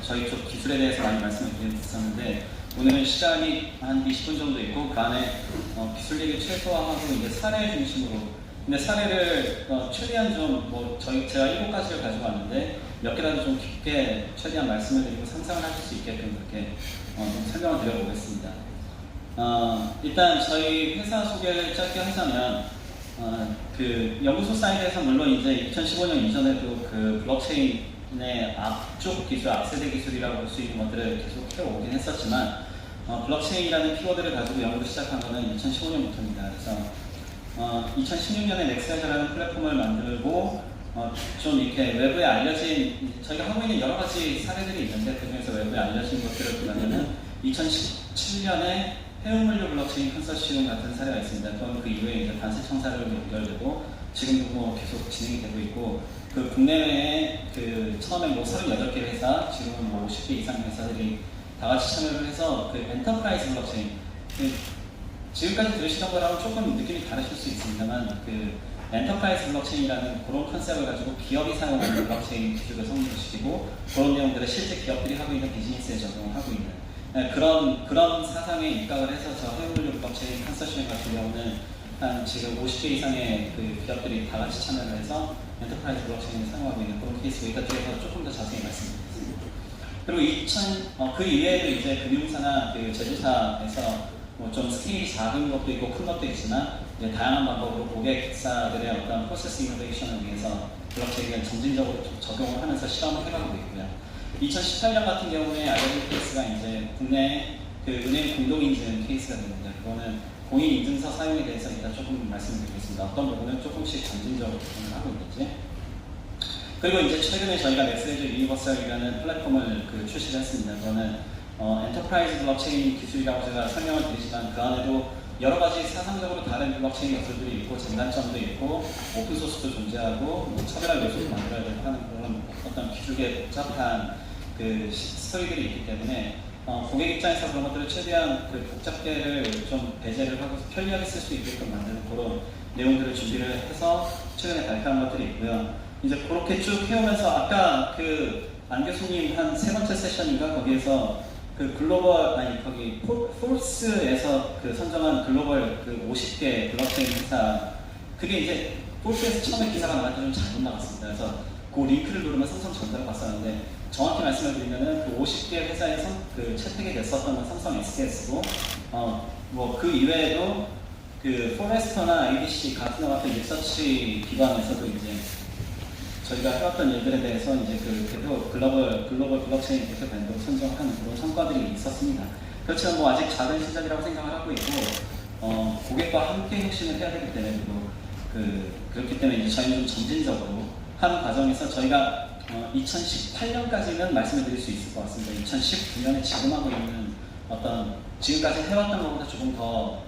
저희 쪽 기술에 대해서 많이 말씀을 드렸었는데 오늘은 시간이 한 20분 정도 있고 그 안에 기술 얘기 최소화하고 이제 사례 중심으로 근데 사례를 최대한 좀 제가 7가지를 가지고 왔는데 몇 개라도 좀 깊게 최대한 말씀을 드리고 상상을 하실 수 있게끔 그렇게 좀 설명을 드려보겠습니다. 일단 저희 회사 소개를 짧게 하자면 그 연구소 사이드에서 물론 이제 2015년 이전에도 그 블록체인의 앞쪽 기술, 앞세대 기술이라고 볼 수 있는 것들을 계속 해오긴 했었지만 블록체인이라는 키워드를 가지고 연구를 시작한 거는 2015년부터입니다. 그래서 2016년에 넥스트라는 플랫폼을 만들고 좀 이렇게 외부에 알려진 저희가 하고 있는 여러 가지 사례들이 있는데 그 중에서 외부에 알려진 것들을 보면은 2017년에 해운물류 블록체인 컨소시엄 같은 사례가 있습니다. 또는 그 이후에 이제 단체 청사로 연결되고 지금도 뭐 계속 진행이 되고 있고 그 국내외에 그 처음에 뭐 38개 회사 지금은 뭐 50개 이상 회사들이 다 같이 참여를 해서 그 엔터프라이즈 블록체인 지금까지 들으시던 거랑은 조금 느낌이 다르실 수 있습니다만 그 엔터프라이즈 블록체인이라는 그런 컨셉을 가지고 기업이 사용하는 블록체인 기술을 성립시키고 그런 내용들을 실제 기업들이 하고 있는 비즈니스에 적용을 하고 있는 그런 사상에 입각을 해서 저 해운물류 블록체인 컨소시엄 같은 경우는 한 지금 50개 이상의 그 기업들이 다 같이 참여를 해서 엔터프라이즈 블록체인을 사용하고 있는 그런 케이스고 이따 뒤에서 조금 더 자세히 말씀드리겠습니다. 그리고 그 이외에도 이제 금융사나 그 제조사에서 뭐 좀 스케일이 작은 것도 있고 큰 것도 있지만 이제 다양한 방법으로 고객사들의 어떤 프로세스 이노베이션을 위해서 블록체인을 점진적으로 적용을 하면서 실험을 해가고 있고요. 2018년 같은 경우에 알려진 케이스가 이제 국내 그 은행 공동인증 케이스가 됩니다. 그거는 공인인증서 사용에 대해서 일단 조금 말씀을 드리겠습니다. 어떤 부분은 조금씩 점진적으로 적용을 하고 있는지. 그리고 이제 최근에 저희가 넥스트 유니버설이라는 플랫폼을 출시를 했습니다. 그거는 엔터프라이즈 블록체인 기술이라고 제가 설명을 드리지만 그 안에도 여러 가지 사상적으로 다른 블록체인 요소들이 있고 장단점도 있고 오픈소스도 존재하고 뭐 차별화 요소도 만들어야 되고 하는 그런 어떤 기술계 복잡한 그 스토리들이 있기 때문에 고객 입장에서 그런 것들을 최대한 그 복잡계를 좀 배제를 하고 편리하게 쓸 수 있게끔 만드는 그런 내용들을 준비를 해서 최근에 발표한 것들이 있고요. 이제 그렇게 쭉 해오면서 아까 그 안 교수님 한 3번째 세션인가 거기에서 그 거기 폴스에서 그 선정한 글로벌 그 50개 블록체인 회사 그게 이제 폴스에서 처음에 기사가 나갈 때 좀 잘못 나갔습니다. 그래서 그 링크를 누르면 삼성 전자로 봤었는데 정확히 말씀을 드리면은 그 50개 회사에서 그 채택이 됐었던 건 삼성 SKS고 뭐 그 이외에도 그 포레스터나 IDC 가트너 같은 리서치 기관에서도 이제 저희가 해왔던 일들에 대해서 이제 그 대표 글로벌 블록체인 대표 밴드로 선정하는 그런 성과들이 있었습니다. 그렇지만 뭐 아직 작은 시작이라고 생각을 하고 있고 고객과 함께 혁신을 해야 되기 때문에 그렇기 때문에 이제 저희는 좀 점진적으로 한 과정에서 저희가 2018년까지는 말씀을 드릴 수 있을 것 같습니다. 2019년에 지금 하고 있는 어떤 지금까지 해왔던 것보다 조금 더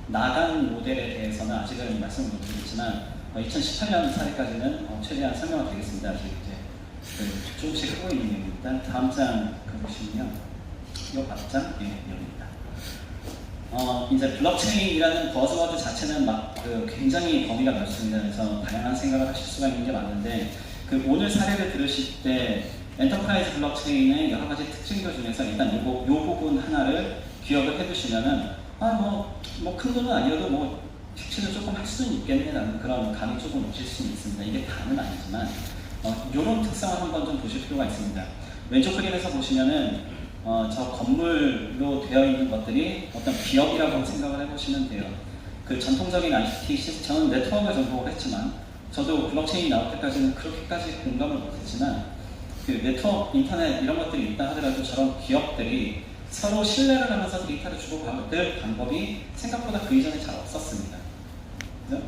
나간 모델에 대해서는 아직은 말씀을 못 드리겠지만 2018년 사례까지는 최대한 설명을 드리겠습니다. 아직 이제 조금씩 하고 있는 얘기입니다. 다음 장 보시면요. 이 앞장, 여기입니다. 이제 블록체인이라는 버즈워드 자체는 굉장히 범위가 넓습니다. 그래서 다양한 생각을 하실 수가 있는 게 맞는데 오늘 사례를 들으실 때 엔터프라이즈 블록체인의 여러 가지 특징들 중에서 일단 이 부분 하나를 기억을 해두시면은 큰 돈은 아니어도 캐치를 조금 할 수는 있겠네라는 그런 감이 조금 오실 수는 있습니다. 이게 다는 아니지만 이런 특성을 한번 좀 보실 필요가 있습니다. 왼쪽 그림에서 보시면은 저 건물로 되어 있는 것들이 어떤 기업이라고 생각을 해보시면 돼요. 그 전통적인 ICT 시스템, 저는 네트워크를 전공을 했지만 저도 블록체인이 나올 때까지는 그렇게까지 공감을 못했지만 그 네트워크, 인터넷 이런 것들이 있다 하더라도 저런 기업들이 서로 신뢰를 하면서 데이터를 주고받을 방법이 생각보다 그 이전에 잘 없었습니다.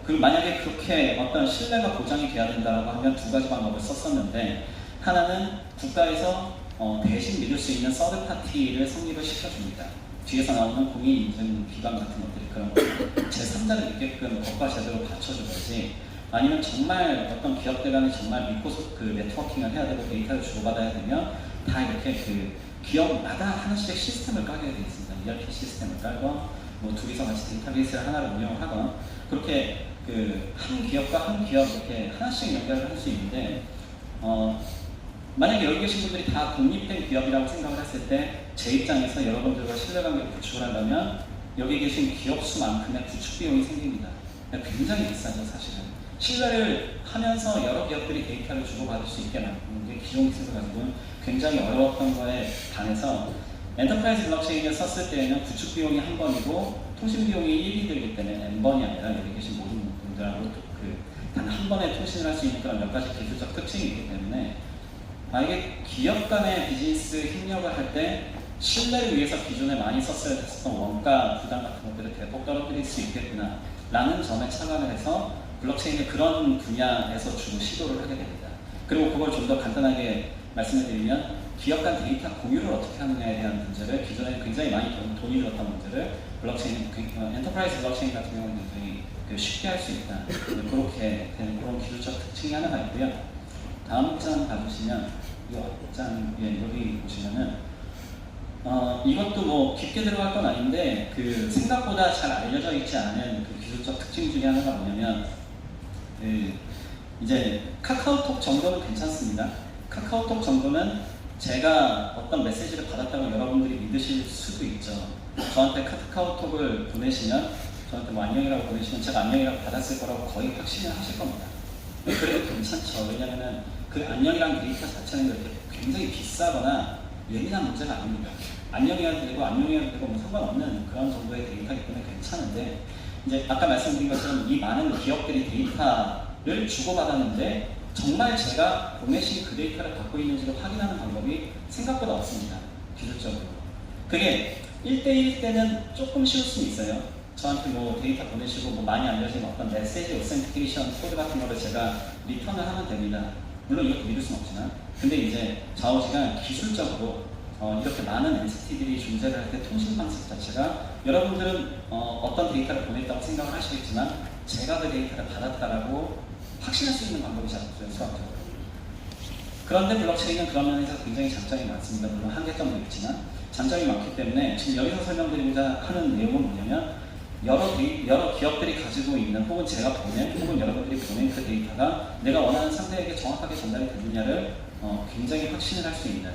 만약에 그렇게 어떤 신뢰가 보장이 돼야 된다고 하면 두 가지 방법을 썼었는데 하나는 국가에서 대신 믿을 수 있는 서드 파티를 성립을 시켜줍니다. 뒤에서 나오는 공인인증 기관 같은 것들이 그런 거 제3자를 있게끔 법과 제도로 받쳐줘야지 아니면 정말 어떤 기업들 간에 정말 믿고서 그 네트워킹을 해야 되고 데이터를 주고받아야 되면 다 이렇게 그 기업마다 하나씩 시스템을 깔게 되어 있습니다. ERP 시스템을 깔건 뭐 둘이서 같이 데이터베이스를 하나를 운영을 하건 그렇게 그 한 기업과 한 기업 이렇게 하나씩 연결을 할 수 있는데 만약에 여기 계신 분들이 다 독립된 기업이라고 생각을 했을 때 제 입장에서 여러분들과 신뢰관계를 구축을 한다면 여기 계신 기업 수만큼의 구축 비용이 생깁니다. 굉장히 비싸죠, 사실은. 신뢰를 하면서 여러 기업들이 데이터를 주고받을 수 있게 만드는 게 기존 기술을 가지고는 굉장히 어려웠던 거에 반해서 엔터프라이즈 블록체인을 썼을 때에는 구축 비용이 한 번이고 통신 비용이 1이 들기 때문에 n번이 아니라 여기 계신 모든 분들하고 단 한 번에 통신을 할 수 있는 그런 몇 가지 기술적 특징이 있기 때문에 만약에 기업 간의 비즈니스 협력을 할 때 신뢰를 위해서 기존에 많이 썼어야 했었던 원가 부담 같은 것들을 대폭 떨어뜨릴 수 있겠구나 라는 점에 착안을 해서 블록체인을 그런 분야에서 주로 시도를 하게 됩니다. 그리고 그걸 좀 더 간단하게 말씀을 드리면 기업 간 데이터 공유를 어떻게 하느냐에 대한 문제를 기존에 굉장히 많이 돈이 들었던 문제를 블록체인, 엔터프라이즈 블록체인 같은 경우는 굉장히 쉽게 할 수 있다. 그렇게 되는 그런 기술적 특징이 하나가 있고요. 다음 장 봐주시면 이 장 여기 보시면은 이것도 뭐 깊게 들어갈 건 아닌데 그 생각보다 잘 알려져 있지 않은 그 기술적 특징 중에 하나가 뭐냐면 이제 카카오톡 정도는 괜찮습니다. 카카오톡 정도는 제가 어떤 메시지를 받았다고 여러분들이 믿으실 수도 있죠. 저한테 카카오톡을 보내시면 저한테 뭐 안녕이라고 보내시면 제가 안녕이라고 받았을 거라고 거의 확신을 하실 겁니다. 그래도 괜찮죠. 왜냐면은 그 안녕이란 데이터 자체는 그렇게 굉장히 비싸거나 예민한 문제가 아닙니다. 안녕이라도 되고 안녕이라도 되고 뭐 상관없는 그런 정도의 데이터이기 때문에 괜찮은데 이제 아까 말씀드린 것처럼 이 많은 기업들이 데이터를 주고받았는데 정말 제가 보내신 그 데이터를 갖고 있는지를 확인하는 방법이 생각보다 없습니다. 기술적으로. 그게 1대1 때는 조금 쉬울 수는 있어요. 저한테 뭐 데이터 보내시고 뭐 많이 알려진 어떤 메시지 오센티케이션 코드 같은 거를 제가 리턴을 하면 됩니다. 물론 이것도 믿을 수는 없지만 근데 이제 좌우지간 기술적으로 이렇게 많은 엔티티들이 존재를 할 때 통신 방식 자체가 여러분들은 어떤 데이터를 보냈다고 생각을 하시겠지만 제가 그 데이터를 받았다라고 확신할 수 있는 방법이 잘 없어요, 수학적으로. 그런데 블록체인은 그런 면에서 굉장히 장점이 많습니다. 물론 한계점도 있지만 장점이 많기 때문에 지금 여기서 설명드리고자 하는 내용은 뭐냐면 여러 기업들이 가지고 있는 혹은 제가 보낸 혹은 여러분들이 보낸 그 데이터가 내가 원하는 상대에게 정확하게 전달이 되느냐를 굉장히 확신을 할 수 있는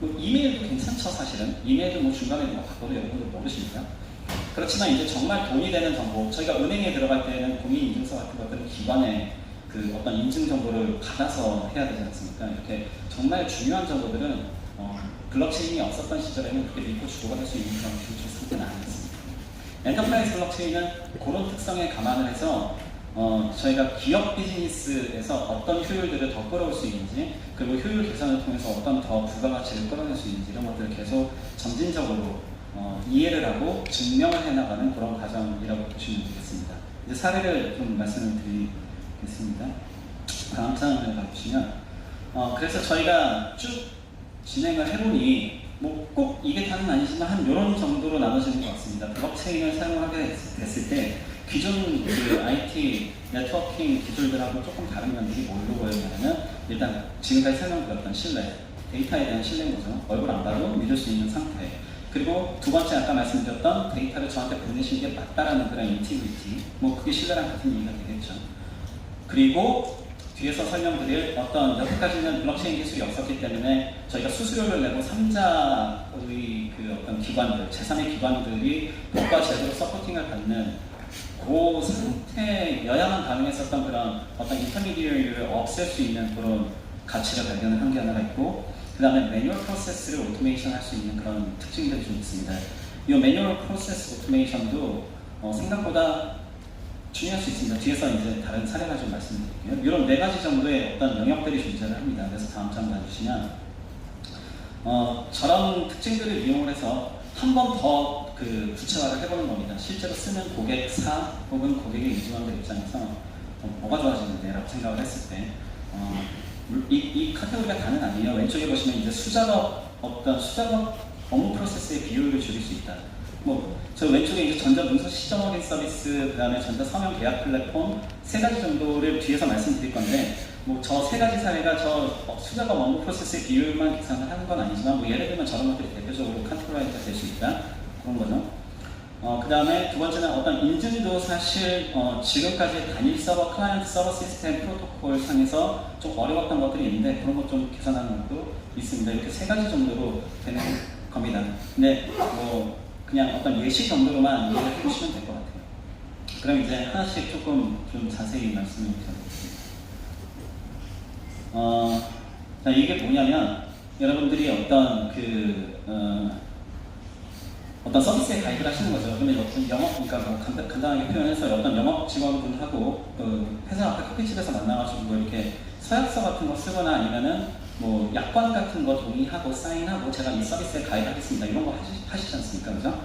이메일도 괜찮죠, 사실은. 이메일도 뭐 중간에 뭐 바꿔도 여러분들 모르십니까? 그렇지만 이제 정말 돈이 되는 정보, 저희가 은행에 들어갈 때는 공인인증서 같은 것들은 기관의 그 어떤 인증 정보를 받아서 해야 되지 않습니까? 이렇게 정말 중요한 정보들은 블록체인이 없었던 시절에는 그렇게 믿고 주고받을 수 있는 그런 기술적 상태는 아니었습니다. 엔터프라이즈 블록체인은 그런 특성에 감안을 해서 저희가 기업 비즈니스에서 어떤 효율들을 더 끌어올 수 있는지 그리고 효율 개선을 통해서 어떤 더 부가가치를 끌어낼 수 있는지 이런 것들을 계속 점진적으로 이해를 하고 증명을 해나가는 그런 과정이라고 보시면 되겠습니다. 이제 사례를 좀 말씀을 드리겠습니다. 다음 장을 봐주시면 그래서 저희가 쭉 진행을 해보니 뭐 꼭 이게 다는 아니지만 한 이런 정도로 나눠지는 것 같습니다. 블록체인을 사용하게 됐을 때 기존 그 IT 네트워킹 기술들하고 조금 다른 면들이 뭘로 보여지냐면 일단 지금까지 설명드렸던 신뢰, 데이터에 대한 신뢰인 거죠. 얼굴 안 봐도 믿을 수 있는 상태. 그리고 두 번째 아까 말씀드렸던 데이터를 저한테 보내신 게 맞다라는 그런 인티그리티. 뭐 그게 신뢰랑 같은 얘기가 되겠죠. 그리고 뒤에서 설명드릴 어떤 여태까지는 블록체인 기술이 없었기 때문에 저희가 수수료를 내고 3자의 그 어떤 기관들, 제3의 기관들이 법과 제도로 서포팅을 받는 그 상태여야만 가능했었던 그런 어떤 인터미디어리를 없앨 수 있는 그런 가치를 발견을 한 게 하나가 있고 그 다음에 매뉴얼 프로세스를 오토메이션 할 수 있는 그런 특징들이 좀 있습니다. 이 매뉴얼 프로세스 오토메이션도 생각보다 중요할 수 있습니다. 뒤에서 이제 다른 사례가 좀 말씀드릴게요. 이런 네 가지 정도의 어떤 영역들이 존재를 합니다. 그래서 다음 장 봐주시면 저런 특징들을 이용을 해서 한 번 더 그 구체화를 해보는 겁니다. 실제로 쓰는 고객사 혹은 고객의 유지원들 입장에서 뭐가 좋아지는데 라고 생각을 했을 때 이 카테고리가 다는 아니에요. 왼쪽에 보시면 이제 수작업 업무 프로세스의 비율을 줄일 수 있다. 뭐 저 왼쪽에 이제 전자 문서 시점 확인 서비스, 그 다음에 전자 서명 계약 플랫폼 세 가지 정도를 뒤에서 말씀드릴 건데 뭐 저 세 가지 사례가 저 수작업 업무 프로세스의 비율만 계산을 하는 건 아니지만 뭐 예를 들면 저런 것들이 대표적으로 카테고라이즈가 될 수 있다 그런 거죠. 그 다음에 두 번째는 어떤 인증도 사실 지금까지 단일 서버, 클라이언트 서버 시스템 프로토콜 상에서 좀 어려웠던 것들이 있는데 그런 것 좀 개선하는 것도 있습니다. 이렇게 세 가지 정도로 되는 겁니다. 근데 뭐 그냥 어떤 예시 정도로만 이해를 해주시면 될 것 같아요. 그럼 이제 하나씩 조금 좀 자세히 말씀을 드리겠습니다. 자, 이게 뭐냐면 여러분들이 어떤 어떤 서비스에 가입을 하시는 거죠. 그러면 어떤 영업, 그러니까 뭐 간단하게 표현해서 어떤 영업 직원분하고 회사 앞에 커피집에서 만나가지고 뭐 이렇게 서약서 같은 거 쓰거나 아니면은 뭐 약관 같은 거 동의하고 사인하고 제가 이 서비스에 가입하겠습니다. 이런 거 하시지 않습니까? 그죠?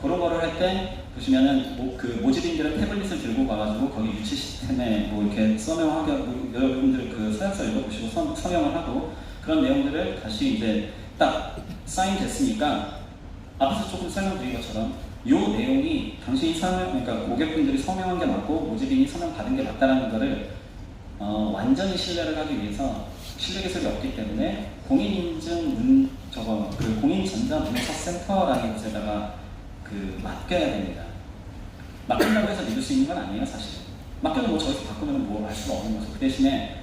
그런 거를 할 때 보시면은 모집인들은 태블릿을 들고 가가지고 거기 유치 시스템에 뭐 이렇게 서명하게 여러분들 그 서약서 읽어보시고 서명을 하고 그런 내용들을 다시 이제 딱 사인 됐으니까 앞에서 조금 설명드린 것처럼 이 내용이 당신이 그러니까 고객분들이 서명한 게 맞고 모집인이 서명 받은 게 맞다라는 거를 완전히 신뢰를 하기 위해서 신뢰 기술이 없기 때문에 공인인증 공인전자문서센터라는 곳에다가 맡겨야 됩니다. 맡긴다고 해서 믿을 수 있는 건 아니에요, 사실. 맡겨도 뭐 저기서 바꾸면 뭐 알 수가 없는 거죠. 그 대신에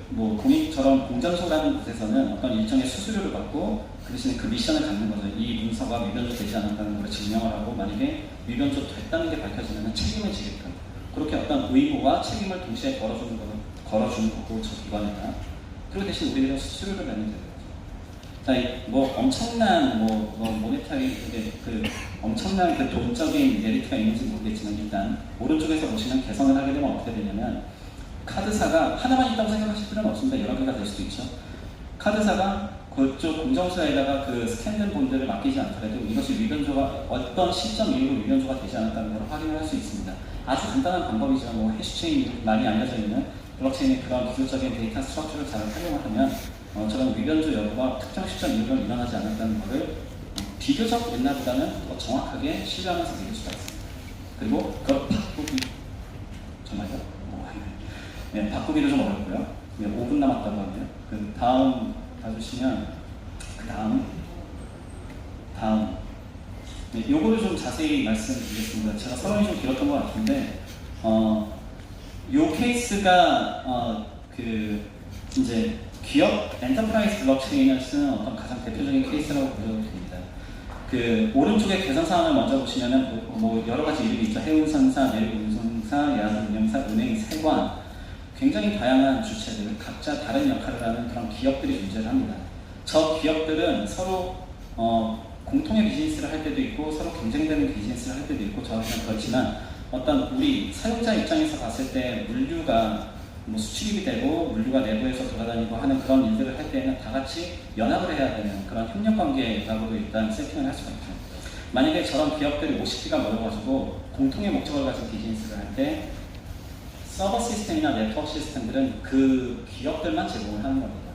뭐 공인처럼 공전소라는 곳에서는 어떤 일정의 수수료를 받고 그 대신에 그 미션을 갖는 거죠. 이 문서가 위변조 되지 않았다는 걸 증명을 하고 만약에 위변조 됐다는 게 밝혀지면 책임을 지게끔 그렇게 어떤 의무와 책임을 동시에 걸어주는 거고 저 기관에다. 그리고 대신 우리들은 수수료를 내면 되는 거죠. 자, 뭐 엄청난 모네타리 엄청난 돈적인 메리트가 있는지 모르겠지만 일단 오른쪽에서 보시면 개선을 하게 되면 어떻게 되냐면 카드사가 하나만 있다고 생각하실 필요는 없습니다. 여러 개가 될 수도 있죠. 카드사가 그쪽 공정서에다가 스캔된 본들을 맡기지 않더라도 이것이 위변조가 어떤 시점 이후로 위변조가 되지 않았다는 걸 확인을 할 수 있습니다. 아주 간단한 방법이죠. 뭐 해시체인 많이 알려져 있는 블록체인의 그런 기술적인 데이터 스트럭처를 잘 활용을 하면 저런 위변조 여부가 특정 시점 이후로 일어나지 않았다는 것을 비교적 옛날보다는 더 정확하게 신뢰하면서 믿을 수가 있습니다. 그리고 그걸 바꾸기 정말요? 네, 바꾸기도 좀 어렵고요. 5분 남았다고 하네요. 다음 봐주시면 다음 네, 요거를 좀 자세히 말씀드리겠습니다. 제가 설명이 좀 길었던 것 같은데 요 케이스가 이제 기업 엔터프라이즈 블록체인을 쓰는 어떤 가장 대표적인 케이스라고 보셔도 됩니다. 오른쪽에 계산 사항을 먼저 보시면은 뭐 여러 가지 이름이 있죠. 해운선사, 내륙운송사, 야산운영사, 은행, 세관 굉장히 다양한 주체들, 각자 다른 역할을 하는 그런 기업들이 존재를 합니다. 저 기업들은 서로 공통의 비즈니스를 할 때도 있고 서로 경쟁되는 비즈니스를 할 때도 있고 저는 그렇지만 어떤 우리 사용자 입장에서 봤을 때 물류가 뭐 수출입이 되고 물류가 내부에서 돌아다니고 하는 그런 일들을 할 때는 다 같이 연합을 해야 되는 그런 협력관계라고도 일단 세팅을 할 수가 있죠. 만약에 저런 기업들이 50개가 모여가지고 공통의 목적을 가진 비즈니스를 할 때 서버 시스템이나 네트워크 시스템들은 그 기업들만 제공을 하는 겁니다.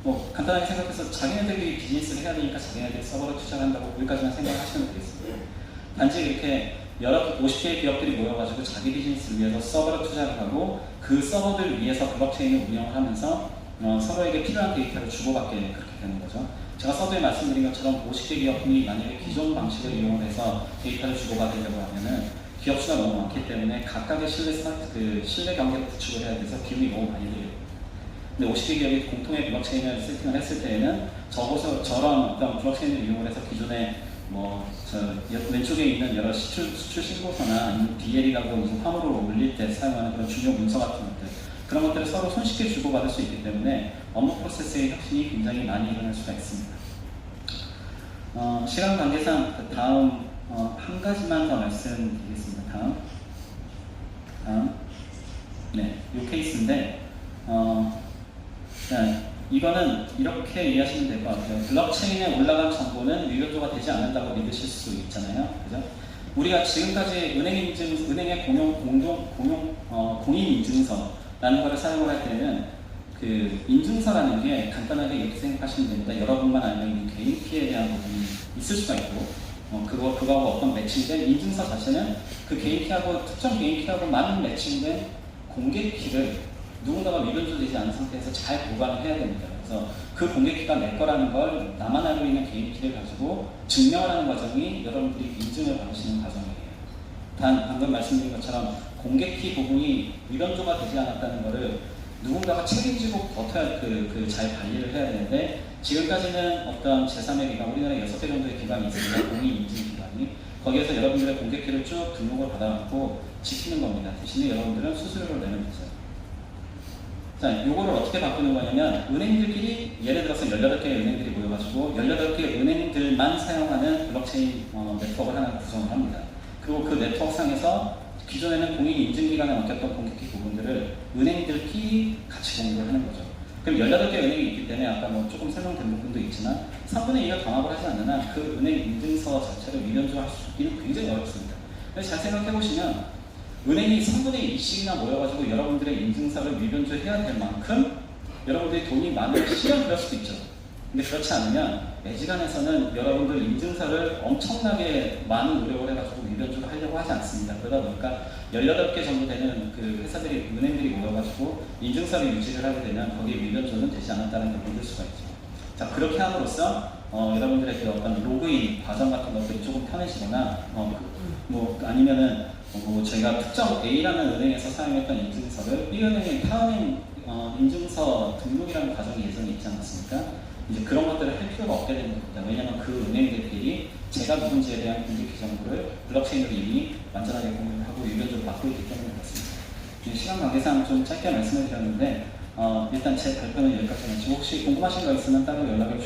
뭐 간단하게 생각해서 자기네들이 비즈니스를 해야 되니까 자기네들이 서버를 투자를 한다고 거기까지만 생각하시면 되겠습니다. 단지 이렇게 여러 50개의 기업들이 모여가지고 자기 비즈니스를 위해서 서버를 투자를 하고 그 서버들 위해서 블록체인을 운영을 하면서 서로에게 필요한 데이터를 주고받게 그렇게 되는 거죠. 제가 서두에 말씀드린 것처럼 50개 기업이 만약에 기존 방식을 이용을 해서 데이터를 주고받으려고 하면은 기업 수가 너무 많기 때문에 각각의 신뢰 관계를 구축을 해야 돼서 비용이 너무 많이 들어요. 근데 50개 기업이 공통의 블록체인을 세팅을 했을 때에는 저런 어떤 블록체인을 이용을 해서 기존에 왼쪽에 있는 여러 수출 신고서나 아니면 DL이라고 이제 화물을 올릴 때 사용하는 그런 중요 문서 같은 것들 그런 것들을 서로 손쉽게 주고받을 수 있기 때문에 업무 프로세스의 혁신이 굉장히 많이 일어날 수가 있습니다. 시간 관계상 다음 한 가지만 더 말씀드리겠습니다. 다음 네, 이 케이스인데 이거는 이렇게 이해하시면 될 것 같아요. 블록체인에 올라간 정보는 위변조가 되지 않는다고 믿으실 수 있잖아요. 그죠? 우리가 지금까지 은행의 공인 인증서라는 것을 사용을 할 때는 인증서라는 게 간단하게 이렇게 생각하시면 됩니다. 여러분만 알고 있는 개인 피해에 대한 부분이 있을 수가 있고 그거하고 어떤 매칭된 인증서 자체는 그 개인 키하고 특정 개인 키하고 많은 매칭된 공개 키를 누군가가 위변조되지 않은 상태에서 잘 보관을 해야 됩니다. 그래서 그 공개 키가 내 거라는 걸 나만 알고 있는 개인 키를 가지고 증명을 하는 과정이 여러분들이 인증을 받으시는 과정이에요. 단 방금 말씀드린 것처럼 공개키 부분이 위변조가 되지 않았다는 것을 누군가가 책임지고 버텨야 잘 관리를 해야 되는데, 지금까지는 어떤 제3의 기관, 우리나라에 6개 정도의 기관이 있습니다. 공인인증기관이. 거기에서 여러분들의 공개키를 쭉 등록을 받아갖고 지키는 겁니다. 대신에 여러분들은 수수료를 내는 거죠. 자, 요거를 어떻게 바꾸는 거냐면, 은행들끼리, 예를 들어서 18개의 은행들이 모여가지고 18개의 은행들만 사용하는 블록체인 네트워크를 하나 구성을 합니다. 그리고 그 네트워크 상에서 기존에는 공인 인증기관에 맡겼던 공개키 부분들을 은행들끼리 같이 공유를 하는 거죠. 그럼 18개 은행이 있기 때문에 아까 뭐 조금 설명된 부분도 있지만 3분의 2가 경합을 하지 않는 한 그 은행 인증서 자체를 위변조할 수 있기는 굉장히 어렵습니다. 그래서 잘 생각해 보시면 은행이 3분의 2씩이나 모여가지고 여러분들의 인증서를 위변조해야 될 만큼 여러분들이 돈이 많으시면 그럴 수도 있죠. 근데 그렇지 않으면 매지간에서는 여러분들 인증서를 엄청나게 많은 노력을 해가지고 위변조를 하려고 하지 않습니다. 그러다 보니까 18개 정도 되는 그 회사들이, 은행들이 모여가지고 인증서를 유지를 하게 되면 거기에 위변조는 되지 않았다는 걸 믿을 수가 있죠. 자, 그렇게 함으로써 여러분들의 그 어떤 로그인 과정 같은 것들이 조금 편해지거나 뭐 아니면은 저희가 특정 A라는 은행에서 사용했던 인증서를 B은행의 타은행 인증서 등록이라는 과정이 예전에 있지 않았습니까? 이제 그런 것들을 할 필요가 없게 되는 겁니다. 왜냐하면 그 은행들끼리 제가 누군지에 대한 공개키 정보를 블록체인으로 이미 완전하게 공유를 하고 유변조를 막고 있기 때문에 그렇습니다. 시간 관계상 좀 짧게 말씀을 드렸는데 일단 제 발표는 여기까지 마치고 혹시 궁금하신 거 있으면 따로 연락을 주세요.